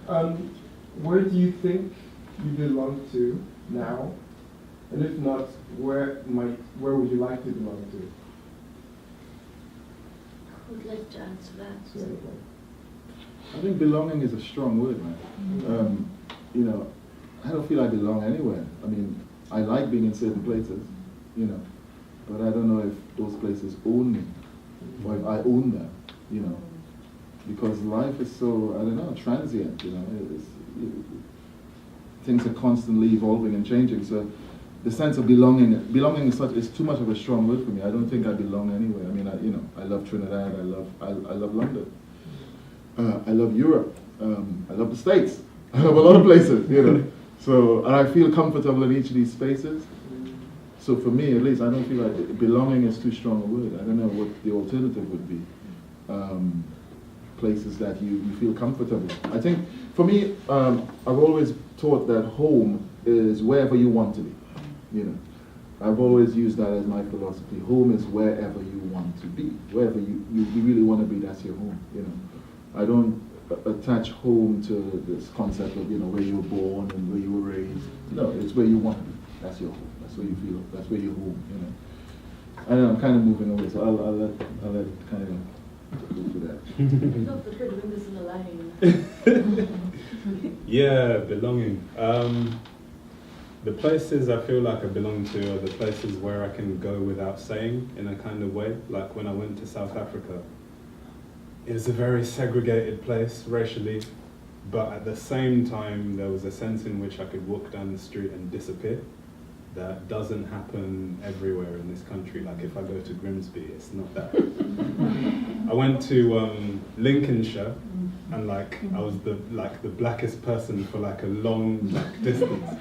Where do you think you belong to now? And if not, where would you like to belong to? I would like to answer that. So, I think belonging is a strong word, man. You know, I don't feel I belong anywhere. I mean, I like being in certain places, you know, but I don't know if those places own me, or if I own them, you know, because life is so, I don't know, transient, you know. Things are constantly evolving and changing, so the sense of belonging is too much of a strong word for me. I don't think I belong anywhere. I mean, I love Trinidad, I love London, I love Europe, I love the States, I love a lot of places, you know. So, and I feel comfortable in each of these spaces. So for me, at least, I don't feel like belonging is too strong a word. I don't know what the alternative would be. Places that you feel comfortable. I think, for me, I've always thought that home is wherever you want to be, you know. I've always used that as my philosophy. Home is wherever you want to be. Wherever you really want to be, that's your home, you know. I don't attach home to this concept of, you know, where you were born and where you were raised. No, it's where you want to be. That's your home. That's where you feel. That's where you're home, you know. I know I'm kind of moving away, so I'll let it kind of go through that. Not that we're doing this in a line. Yeah, belonging. The places I feel like I belong to are the places where I can go without saying, in a kind of way. Like when I went to South Africa, it was a very segregated place racially, but at the same time there was a sense in which I could walk down the street and disappear. That doesn't happen everywhere in this country. Like if I go to Grimsby, it's not that. I went to Lincolnshire, and I was the blackest person for a long distance.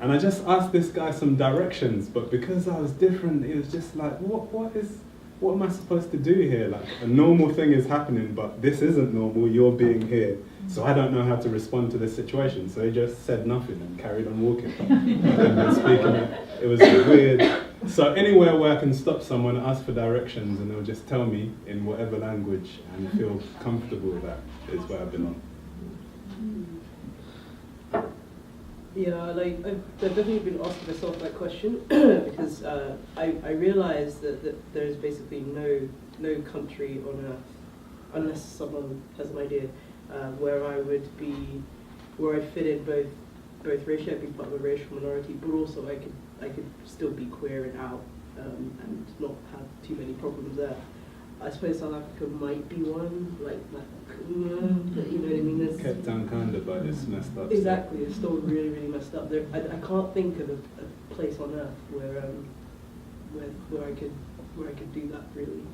And I just asked this guy some directions, but because I was different, it was just like, what am I supposed to do here? Like a normal thing is happening, but this isn't normal, you're being here. So I don't know how to respond to this situation. So he just said nothing and carried on walking. And speaking. It was weird. So anywhere where I can stop someone, ask for directions, and they'll just tell me in whatever language and feel comfortable with that is where I belong. Yeah, I've definitely been asking myself that question because I realized that there's basically no country on earth, unless someone has an idea, where I fit in both racially. I'd be part of a racial minority, but also I could still be queer and out and not have too many problems there. I suppose South Africa might be one, you know what I mean? There's Kept down kind of, but it's messed up. Exactly, it's still really, really messed up. I can't think of a place on earth where I could do that really.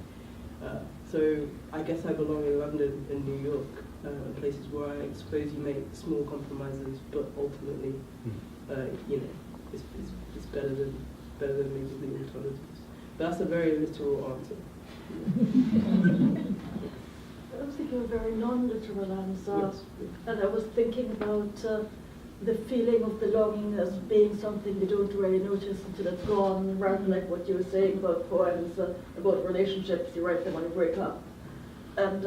So I guess I belong in London and New York, places where I suppose you make small compromises, but ultimately, you know, it's better than maybe the alternatives. But that's a very literal answer. I was thinking of a very non-literal answer, Yes. and I was thinking about the feeling of belonging as being something you don't really notice until it's gone, rather than like what you were saying about poems, about relationships, you write them when you break up. And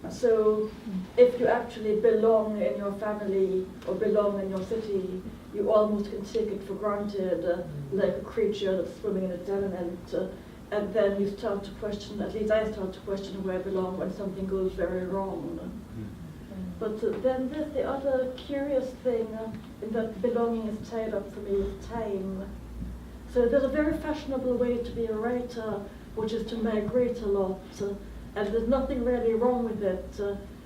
so if you actually belong in your family or belong in your city, you almost can take it for granted, like a creature that's swimming in a sediment. And then you start to question, at least I start to question where I belong when something goes very wrong. But then there's the other curious thing in that belonging is tied up for me with time. So there's a very fashionable way to be a writer, which is to migrate a lot. And there's nothing really wrong with it.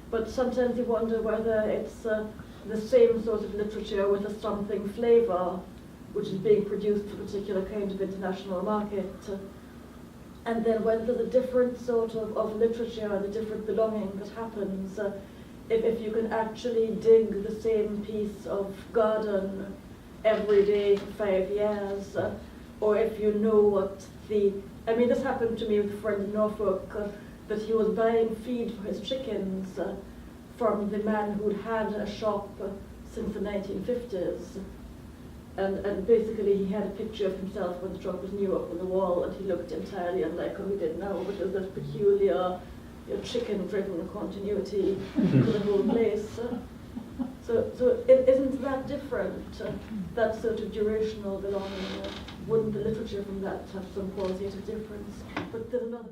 But sometimes you wonder whether it's the same sort of literature with a something flavor, which is being produced for a particular kind of international market. And then when there's a different sort of literature and a different belonging that happens, if you can actually dig the same piece of garden every day for 5 years, or if you know what this happened to me with a friend in Norfolk, that he was buying feed for his chickens from the man who'd had a shop since the 1950s. And basically he had a picture of himself when the shop was new up on the wall, and he looked entirely unlike how he did now, but there's this peculiar chicken-driven continuity to the whole place. that sort of durational belonging, wouldn't the literature from that have some qualitative difference? But there's another